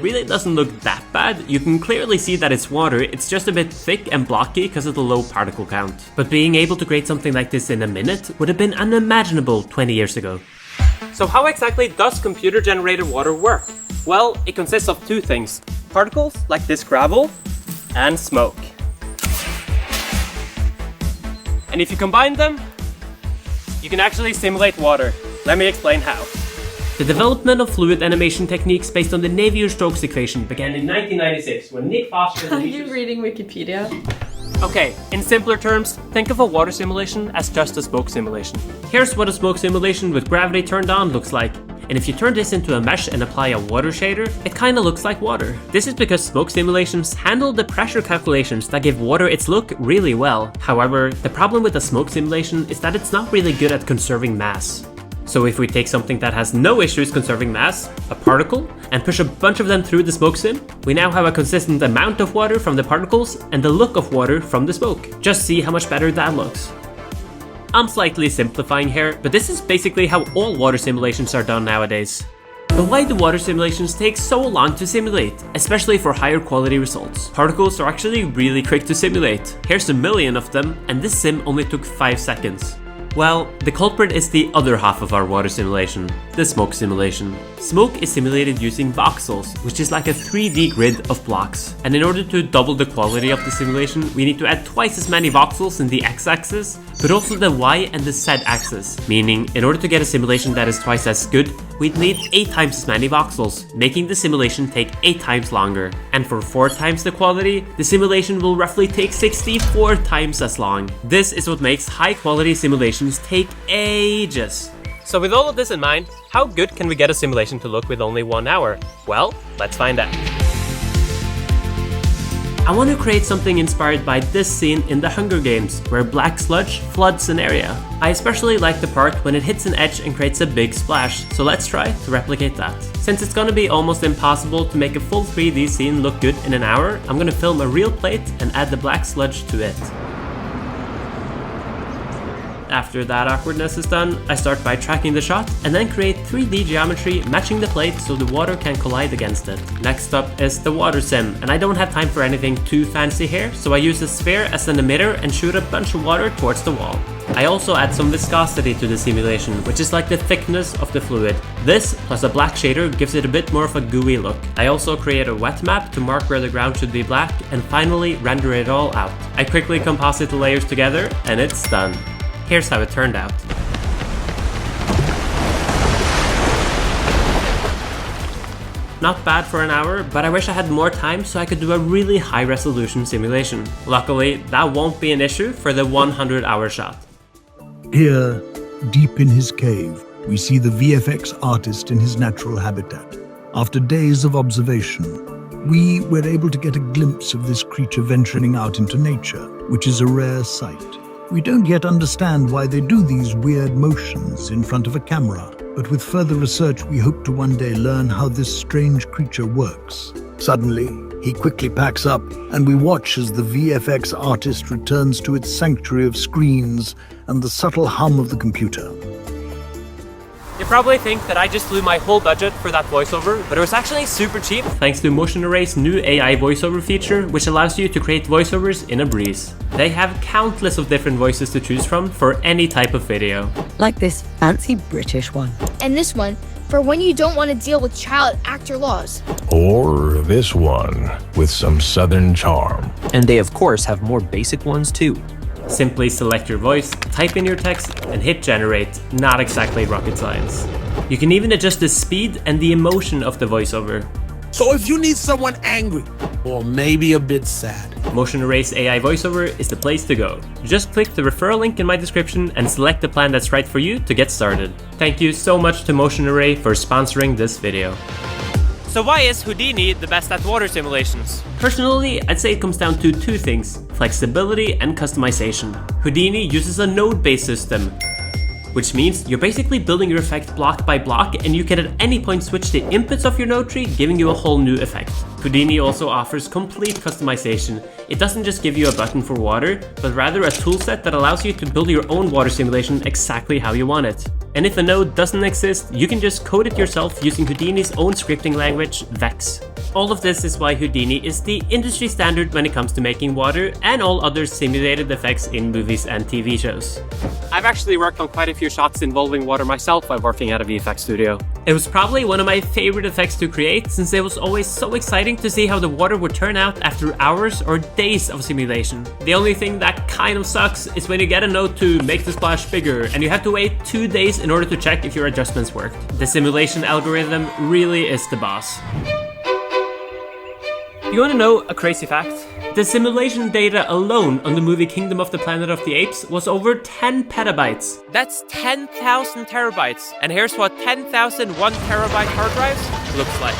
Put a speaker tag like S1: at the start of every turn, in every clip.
S1: really doesn't look that bad. You can clearly see that it's water, it's just a bit thick and blocky because of the low particle count. But being able to create something like this in a minute would have been unimaginable 20 years ago. So how exactly does computer-generated water work? Well, it consists of two things. Particles, like this gravel, and smoke. And if you combine them, you can actually simulate water. Let me explain how. The development of fluid animation techniques based on the Navier-Stokes equation began in 1996 when Nick Foster...
S2: Are you reading Wikipedia?
S1: Okay, in simpler terms, think of a water simulation as just a smoke simulation. Here's what a smoke simulation with gravity turned on looks like. And if you turn this into a mesh and apply a water shader, it kinda looks like water. This is because smoke simulations handle the pressure calculations that give water its look really well. However, the problem with a smoke simulation is that it's not really good at conserving mass. So if we take something that has no issues conserving mass, a particle, and push a bunch of them through the smoke sim, we now have a consistent amount of water from the particles and the look of water from the smoke. Just see how much better that looks. I'm slightly simplifying here, but this is basically how all water simulations are done nowadays. But why do water simulations take so long to simulate, especially for higher quality results? Particles are actually really quick to simulate. Here's a million of them, and this sim only took 5 seconds. Well, the culprit is the other half of our water simulation, the smoke simulation. Smoke is simulated using voxels, which is like a 3D grid of blocks. And in order to double the quality of the simulation, we need to add twice as many voxels in the x-axis, but also the y and the z-axis. Meaning, in order to get a simulation that is twice as good, we'd need 8 times as many voxels, making the simulation take 8 times longer. And for 4 times the quality, the simulation will roughly take 64 times as long. This is what makes high quality simulations take ages. So with all of this in mind, how good can we get a simulation to look with only 1 hour? Well, let's find out. I want to create something inspired by this scene in the Hunger Games, where black sludge floods an area. I especially like the part when it hits an edge and creates a big splash, so let's try to replicate that. Since it's gonna be almost impossible to make a full 3D scene look good in an hour, I'm gonna film a real plate and add the black sludge to it. After that awkwardness is done, I start by tracking the shot and then create 3D geometry matching the plate so the water can collide against it. Next up is the water sim, and I don't have time for anything too fancy here, so I use a sphere as an emitter and shoot a bunch of water towards the wall. I also add some viscosity to the simulation, which is like the thickness of the fluid. This, plus a black shader, gives it a bit more of a gooey look. I also create a wet map to mark where the ground should be black, and finally render it all out. I quickly composite the layers together, and it's done. Here's how it turned out. Not bad for an hour, but I wish I had more time so I could do a really high resolution simulation. Luckily, that won't be an issue for the 100-hour shot.
S3: Here, deep in his cave, we see the VFX artist in his natural habitat. After days of observation, we were able to get a glimpse of this creature venturing out into nature, which is a rare sight. We don't yet understand why they do these weird motions in front of a camera, but with further research we hope to one day learn how this strange creature works. Suddenly, he quickly packs up, and we watch as the VFX artist returns to its sanctuary of screens and the subtle hum of the computer.
S1: You probably think that I just blew my whole budget for that voiceover, but it was actually super cheap thanks to Motion Array's new AI voiceover feature, which allows you to create voiceovers in a breeze. They have countless of different voices to choose from for any type of video.
S4: Like this fancy British one.
S5: And this one, for when you don't want to deal with child actor laws.
S6: Or this one, with some southern charm.
S7: And they of course have more basic ones too.
S1: Simply select your voice, type in your text, and hit generate. Not exactly rocket science. You can even adjust the speed and the emotion of the voiceover.
S8: So if you need someone angry, or maybe a bit sad,
S1: Motion Array's AI voiceover is the place to go. Just click the referral link in my description and select the plan that's right for you to get started. Thank you so much to Motion Array for sponsoring this video. So why is Houdini the best at water simulations? Personally, I'd say it comes down to 2 things, flexibility and customization. Houdini uses a node-based system, which means you're basically building your effect block by block, and you can at any point switch the inputs of your node tree, giving you a whole new effect. Houdini also offers complete customization. It doesn't just give you a button for water, but rather a toolset that allows you to build your own water simulation exactly how you want it. And if a node doesn't exist, you can just code it yourself using Houdini's own scripting language, Vex. All of this is why Houdini is the industry standard when it comes to making water and all other simulated effects in movies and TV shows. I've actually worked on quite a few shots involving water myself while working at a VFX studio. It was probably one of my favorite effects to create since it was always so exciting to see how the water would turn out after hours or days of simulation. The only thing that kind of sucks is when you get a note to make the splash bigger and you have to wait 2 days in order to check if your adjustments worked. The simulation algorithm really is the boss. You wanna know a crazy fact? The simulation data alone on the movie Kingdom of the Planet of the Apes was over 10 petabytes. That's 10,000 terabytes. And here's what 10,000 1 terabyte hard drives looks like.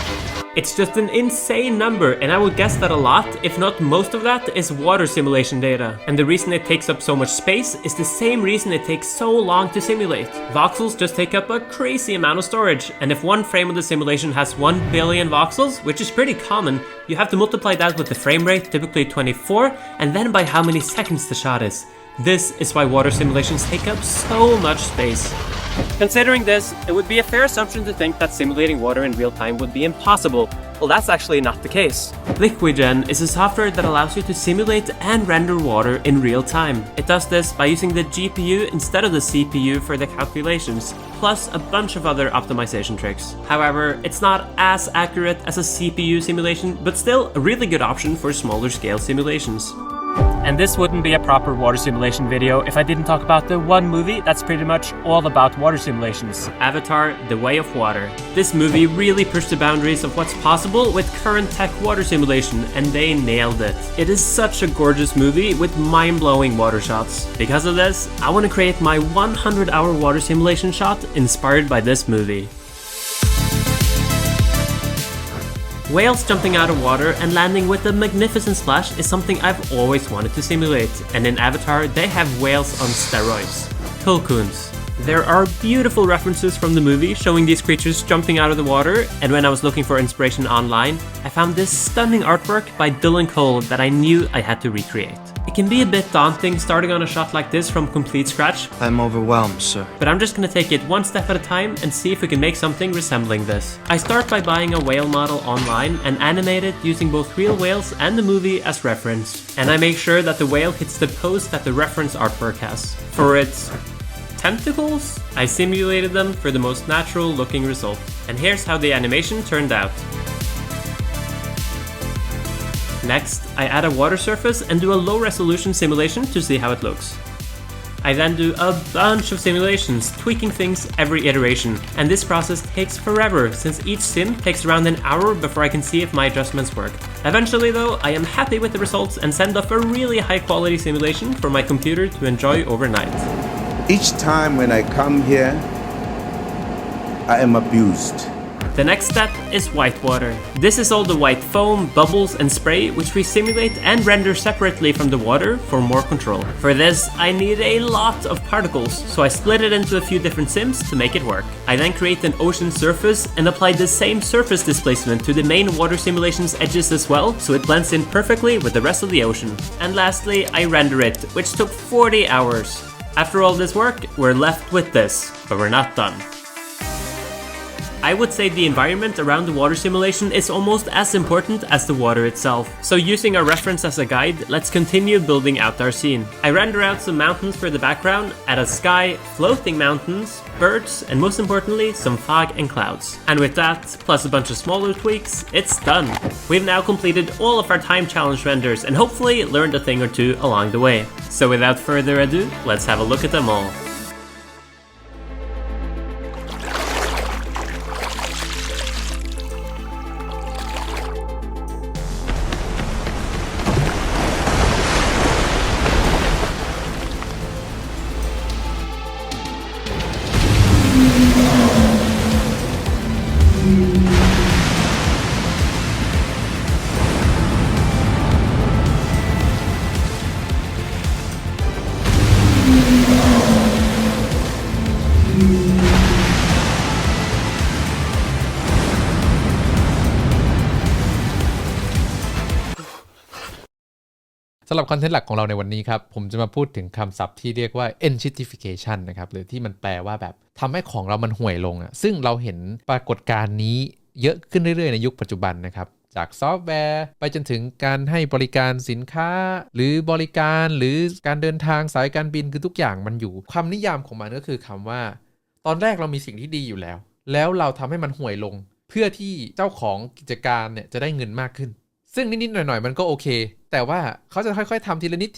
S1: It's just an insane number, and I would guess that a lot, if not most of that, is water simulation data. And the reason it takes up so much space is the same reason it takes so long to simulate. Voxels just take up a crazy amount of storage, and if one frame of the simulation has 1 billion voxels, which is pretty common, you have to multiply that with the frame rate, typically 24, and then by how many seconds the shot is. This is why water simulations take up so much space. Considering this, it would be a fair assumption to think that simulating water in real time would be impossible. Well, that's actually not the case. Liquigen is a software that allows you to simulate and render water in real time. It does this by using the GPU instead of the CPU for the calculations, plus a bunch of other optimization tricks. However, it's not as accurate as a CPU simulation, but still a really good option for smaller scale simulations. And this wouldn't be a proper water simulation video if I didn't talk about the one movie that's pretty much all about water simulations, Avatar: The Way of Water. This movie really pushed the boundaries of what's possible with current tech water simulation, and they nailed it. It is such a gorgeous movie with mind-blowing water shots. Because of this, I want to create my 100-hour water simulation shot inspired by this movie. Whales jumping out of water and landing with a magnificent splash is something I've always wanted to simulate, and in Avatar they have whales on steroids, tulkuns. There are beautiful references from the movie showing these creatures jumping out of the water, and when I was looking for inspiration online, I found this stunning artwork by Dylan Cole that I knew I had to recreate. It can be a bit daunting starting on a shot like this from complete scratch.
S2: I'm overwhelmed, sir.
S1: But I'm just gonna take it one step at a time and see if we can make something resembling this. I start by buying a whale model online and animate it using both real whales and the movie as reference. And I make sure that the whale hits the pose that the reference artwork has. For its tentacles, I simulated them for the most natural looking result. And here's how the animation turned out. Next, I add a water surface and do a low resolution simulation to see how it looks. I then do a bunch of simulations, tweaking things every iteration, and this process takes forever since each sim takes around an hour before I can see if my adjustments work. Eventually though, I am happy with the results and send off a really high quality simulation for my computer to enjoy overnight.
S9: Each time when I come here, I am abused.
S1: The next step is whitewater. This is all the white foam, bubbles and spray which we simulate and render separately from the water for more control. For this, I need a lot of particles, so I split it into a few different sims to make it work. I then create an ocean surface and apply the same surface displacement to the main water simulation's edges as well, so it blends in perfectly with the rest of the ocean. And lastly, I render it, which took 40 hours. After all this work, we're left with this, but we're not done. I would say the environment around the water simulation is almost as important as the water itself. So using our reference as a guide, let's continue building out our scene. I render out some mountains for the background, add a sky, floating mountains, birds, and most importantly, some fog and clouds. And with that, plus a bunch of smaller tweaks, it's done. We've now completed all of our time challenge renders and hopefully learned a thing or two along the way. So without further ado, let's have a look at them all.
S10: สำหรับคอนเทนต์หลักของเราในวันนี้ครับผมจะมาพูดถึงคำศัพท์ที่เรียกว่า enshittification นะครับหรือที่มันแปลว่าแบบทำให้ของเรามันห่วยลงซึ่งเราเห็นปรากฏการณ์นี้เยอะขึ้นเรื่อยๆในยุคปัจจุบันนะครับ จากซอฟต์แวร์ไปจนถึงการให้บริการสินค้าหรือบริการหรือการเดินทางสายการบินคือทุกอย่างมันอยู่คำนิยามของมันก็คือคำว่าตอนแรกเรามีสิ่งที่ดีอยู่แล้วเราทำให้มันห่วยลงเพื่อที่เจ้าของกิจการเนี่ยจะได้เงินมากขึ้นซึ่งนิดๆหน่อยๆมันก็โอเคแต่ว่าเขาจะค่อยๆทำทีละนิด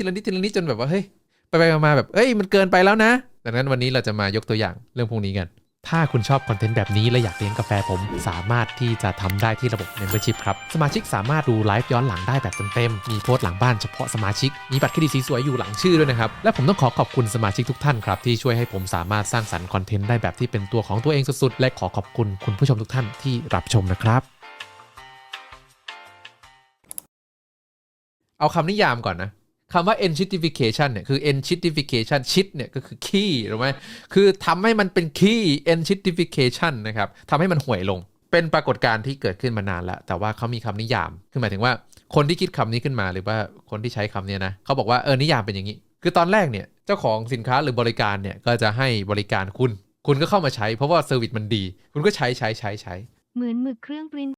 S10: จนแบบว่าเฮ้ยไปมาแบบมันเกินไปแล้วนะดังนั้นวันนี้เราจะมายกตัวอย่างเรื่องพวกนี้กันถ้าคุณชอบคอนเทนต์แบบนี้และอยากเลี้ยงกาแฟผมสามารถที่จะทำได้ที่ระบบ Membership ครับสมาชิกสามารถดูไลฟ์ย้อนหลังได้แบบเต็มๆมีโพสต์หลังบ้านเฉพาะสมาชิกมีบัตรเครดิตสีสวยอยู่หลังชื่อด้วยนะครับและผมต้องขอบคุณสมาชิกทุกท่านครับที่ช่วยให้ผมสามารถสร้างสรรค์คอนเทนต์ได้แบบที่เป็นตัวของตัวเองสุดๆและขอบคุณคุณผู้ชมทุกท่านที่รับชมนะครับเอาคำนิยามก่อนนะคำว่า enshittification เนี่ยคือ enshittification shit เนี่ยก็คือขี้ถูกไหมคือทำให้มันเป็นขี้ enshittification นะครับทำให้มันห่วยลงเป็นปรากฏการณ์ที่เกิดขึ้นมานานแล้วแต่ว่าเขามีคำนิยามคือหมายถึงว่าคนที่คิดคำนี้ขึ้นมาหรือว่าคนที่ใช้คำนี้นะเขาบอกว่านิยามเป็นอย่างนี้คือตอนแรกเนี่ยเจ้าของสินค้าหรือบริการเนี่ยก็จะให้บริการคุณก็เข้ามาใช้เพราะว่าเซอร์วิสมันดีคุณก็ใช้เหมือนหมึกเครื่องปริ้น